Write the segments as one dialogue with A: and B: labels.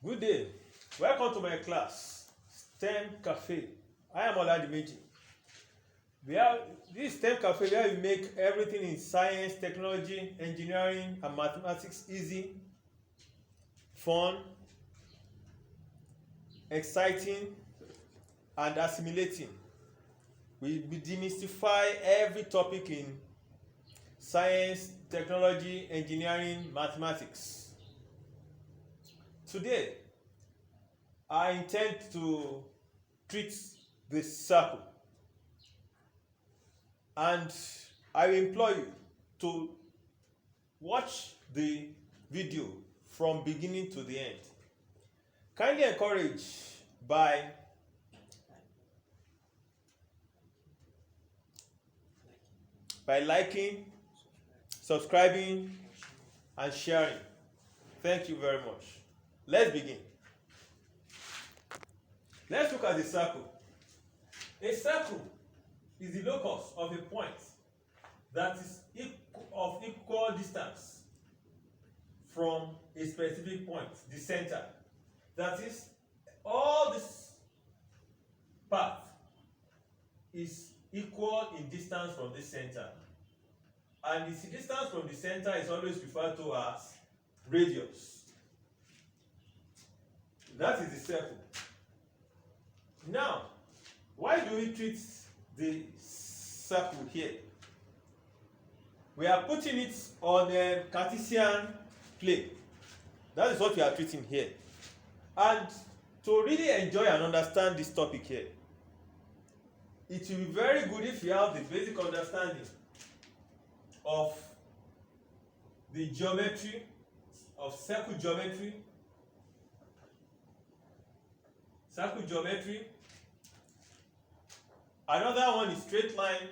A: Good day. Welcome to my class, STEM Cafe. I am Oladimeji. This STEM Cafe where we make everything in science, technology, engineering, and mathematics easy, fun, exciting, and assimilating. We demystify every topic in science, technology, engineering, mathematics. Today, I intend to treat the circle, and I will implore you to watch the video from beginning to the end. Kindly encourage by liking, subscribing, and sharing. Thank you very much. Let's begin. Let's look at the circle. A circle is the locus of a point that is of equal distance from a specific point, the center. That is, all this path is equal in distance from the center. And the distance from the center is always referred to as radius. That is the circle. Now, why do we treat the circle here? We are putting it on a Cartesian plane. That is what we are treating here. And to really enjoy and understand this topic here, it will be very good if you have the basic understanding of the geometry, of circle geometry, Another one is straight line,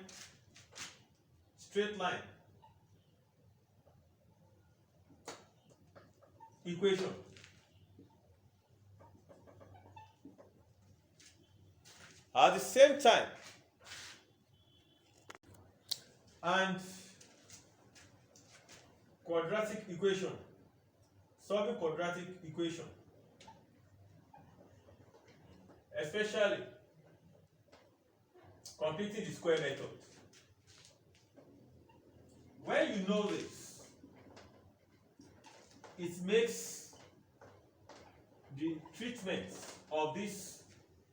A: equation. At the same time, and quadratic equation, solving quadratic equation, especially completing the square method. When you know this, it makes the treatment of this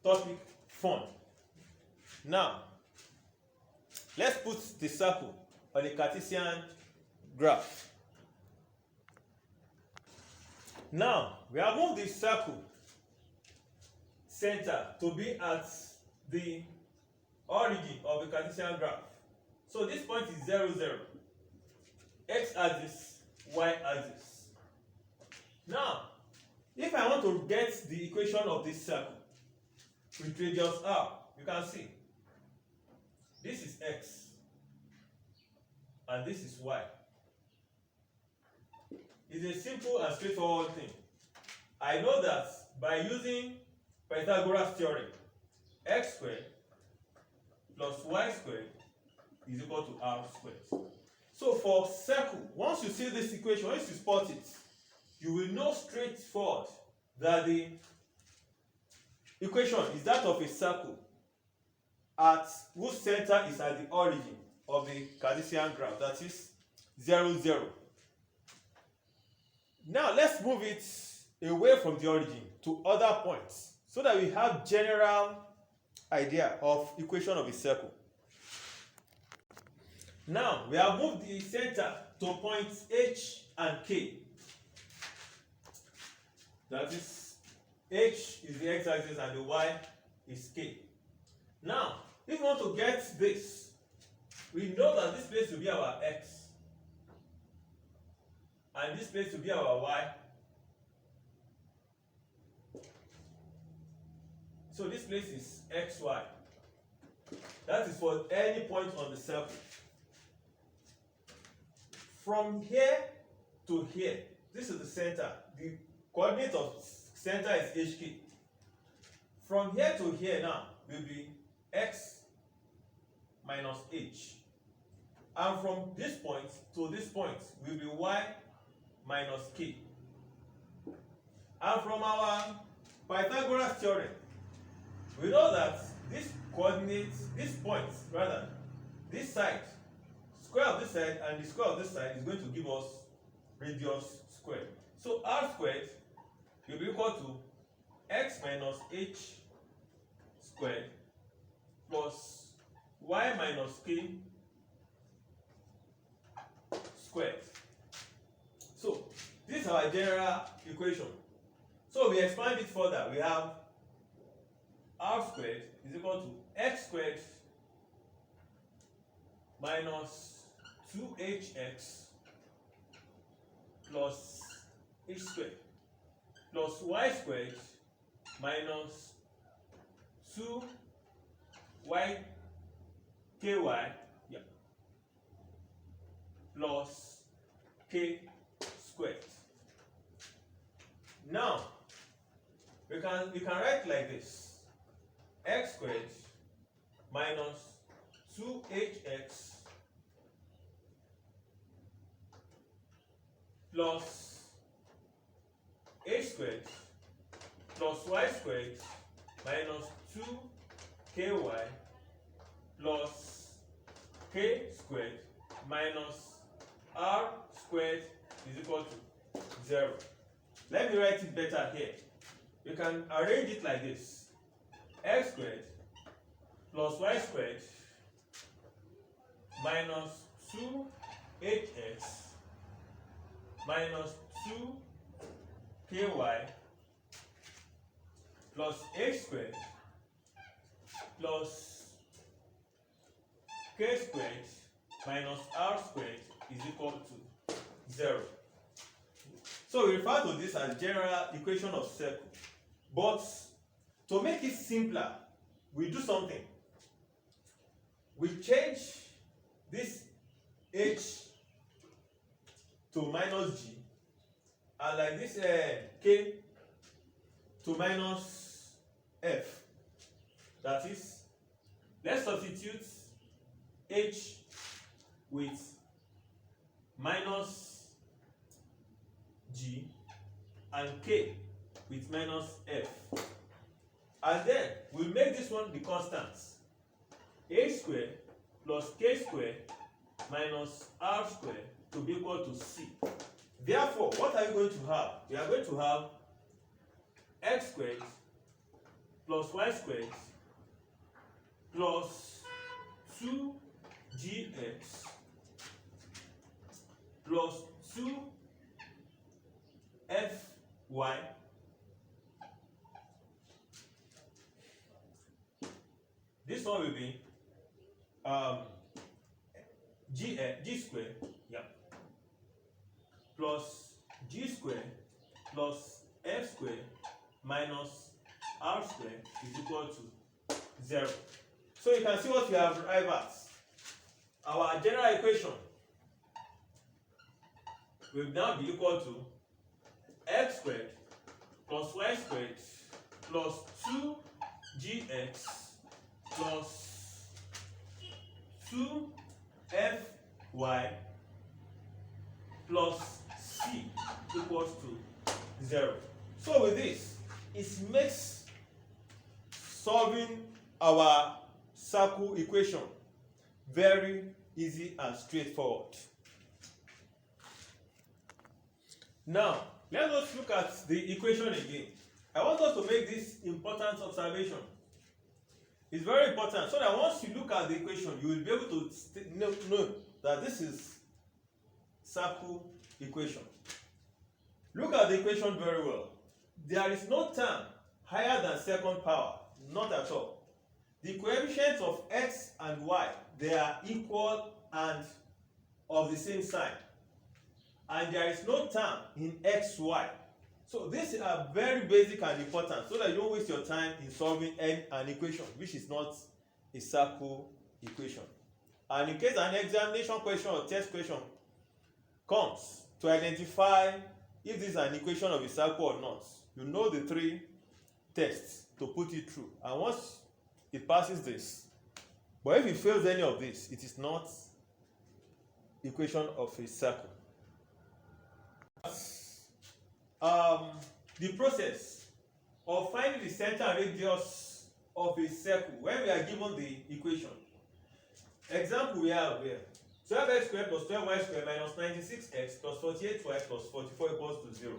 A: topic fun. Now, let's put the circle on a Cartesian graph. Now, we have moved the circle center to be at the origin of the Cartesian graph. So this point is 0, 0. X-axis, y-axis. Now, if I want to get the equation of this circle with radius r, you can see this is x and this is y. It's a simple and straightforward thing. I know that by using Pythagoras theorem, x squared plus y squared is equal to r squared. So for circle, once you see this equation, once you spot it, you will know straightforward that the equation is that of a circle at whose center is at the origin of the Cartesian graph, that is 0, 0. Now let's move it away from the origin to other points so that we have general idea of equation of a circle. Now we have moved the center to points H and K. That is, H is the x-axis and the y is K. Now, if we want to get this, we know that this place will be our x and this place will be our y. So this place is xy. That is for any point on the circle. From here to here, this is the center. The coordinate of center is HK. From here to here now will be x minus h. And from this point to this point will be y minus k. And from our Pythagoras theorem, we know that this coordinates, this point rather, this side, square of this side and the square of this side is going to give us radius squared. So r squared will be equal to x minus h squared plus y minus k squared. So this is our general equation. So we expand it further. We have r squared is equal to x squared minus 2hx plus h squared plus y squared minus 2y ky plus k squared. Now we can write like this: x squared minus 2hx plus h squared plus y squared minus 2ky plus k squared minus r squared is equal to 0. Let me write it better here. You can arrange it like this: x squared plus y squared minus 2hx minus 2ky plus h squared plus k squared minus r squared is equal to 0. So we refer to this as general equation of circle. But to make it simpler, we do something. We change this h to minus g, and like this k to minus f. That is, let's substitute h with minus g and k with minus f. And then we make this one the constants: h squared plus k squared minus r squared to be equal to c. Therefore, what are we going to have? We are going to have x squared plus y squared plus 2gx plus 2fy this one will be g squared, plus g squared plus f squared minus r squared is equal to 0. So you can see what we have arrived at. Our general equation will now be equal to x squared plus y squared plus 2gx plus 2fy plus c equals to 0. So with this, it makes solving our circle equation very easy and straightforward. Now, let us look at the equation again. I want us to make this important observation. It's very important, so that once you look at the equation, you will be able to know that this is circle equation. Look at the equation very well. There is no term higher than second power, not at all. The coefficients of x and y, they are equal and of the same sign. And there is no term in xy. So these are very basic and important, so that you don't waste your time in solving an equation which is not a circle equation. And in case an examination question or test question comes to identify if this is an equation of a circle or not, you know the 3 tests to put it through. And once it passes this, but if it fails any of this, it is not equation of a circle. the process of finding the center and radius of a circle when we are given the equation. Example we have here: 12x squared plus 12y squared minus 96x plus 48y plus 44 equals to 0.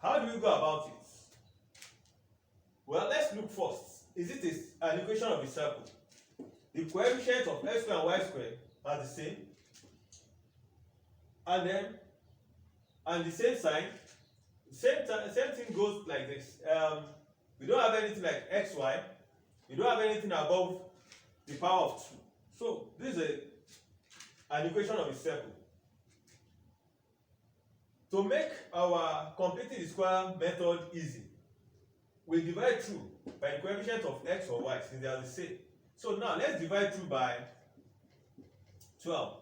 A: How do we go about it? Well, let's look first. Is it an equation of a circle? The coefficients of x squared and y squared are the same, and the same sign. Same thing goes like this. We don't have anything like xy. We don't have anything above the power of 2. So this is an equation of a circle. To make our completing the square method easy, we divide through by the coefficient of x or y since they are the same. So now let's divide through by 12.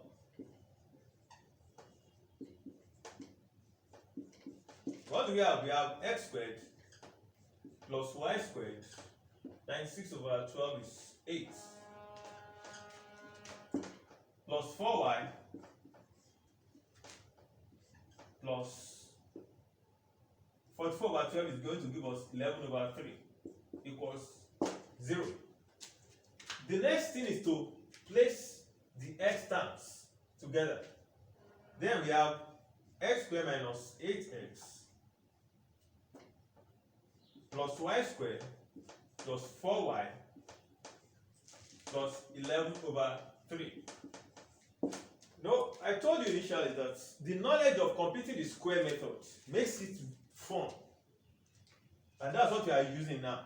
A: What do we have? We have x squared plus y squared. 96 over 12 is 8. Plus 4y plus 44 over 12 is going to give us 11 over 3 equals 0. The next thing is to place the x terms together. Then we have x squared minus 8x plus y squared plus 4y plus 11 over 3. No, I told you initially that the knowledge of completing the square method makes it fun. And that's what we are using now.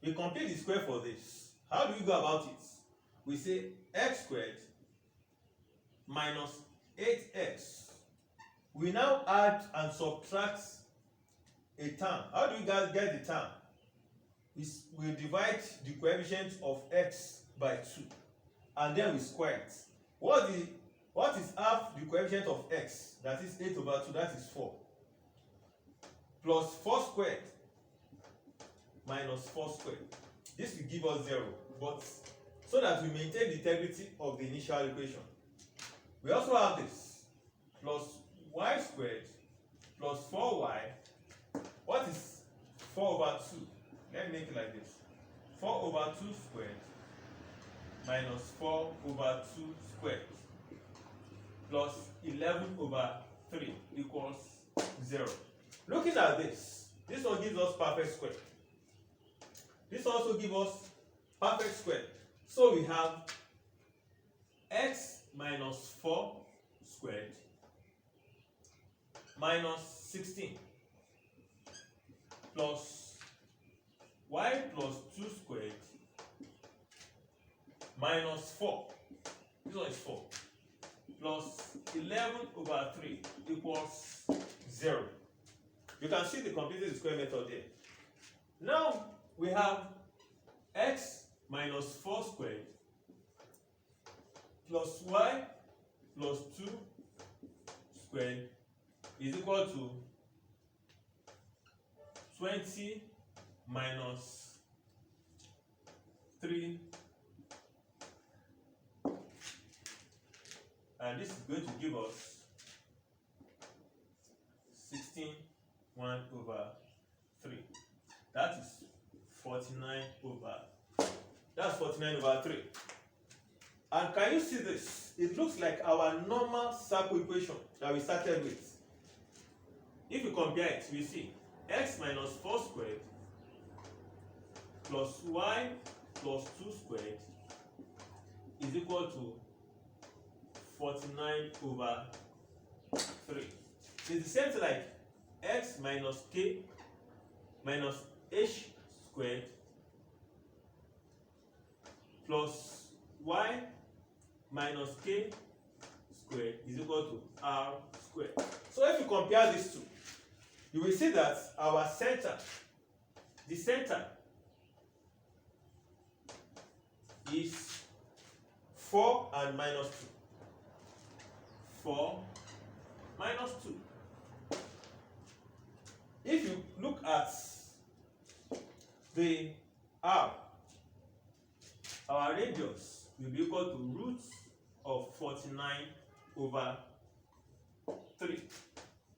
A: We complete the square for this. How do we go about it? We say x squared minus 8x. We now add and subtract a term. How do we get the term? We divide the coefficient of x by 2 and then we square it. What is half the coefficient of x? That is 8 over 2, that is 4. Plus 4 squared minus 4 squared. This will give us 0, but so that we maintain the integrity of the initial equation. We also have this plus y squared plus 4y. What is 4 over 2? Let me make it like this. 4 over 2 squared minus 4 over 2 squared plus 11 over 3 equals 0. Looking at this one gives us perfect square. This also gives us perfect square. So we have x minus 4 squared minus 16 plus y plus 2 squared minus 4. This one is 4 plus 11 over 3 equals 0. You can see the completed square method there. Now we have x minus 4 squared plus y plus 2 squared is equal to 20 minus 3, and this is going to give us 16 1 over 3. That is 49 over 3. And can you see this? It looks like our normal circle equation that we started with. If you compare it, we see x minus 4 squared plus y plus 2 squared is equal to 49 over 3. It's the same thing like x minus k minus h squared plus y minus k squared is equal to r squared. So if you compare these two, you will see that our center, the center is 4 and minus 2. 4 minus 2. If you look at the r, our radius will be equal to root of 49 over 3,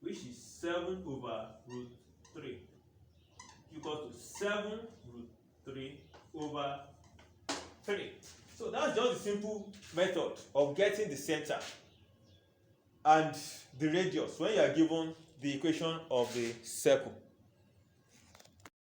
A: which is 7 over root 7 root 3 over 3. So that's just a simple method of getting the center and the radius when you are given the equation of the circle.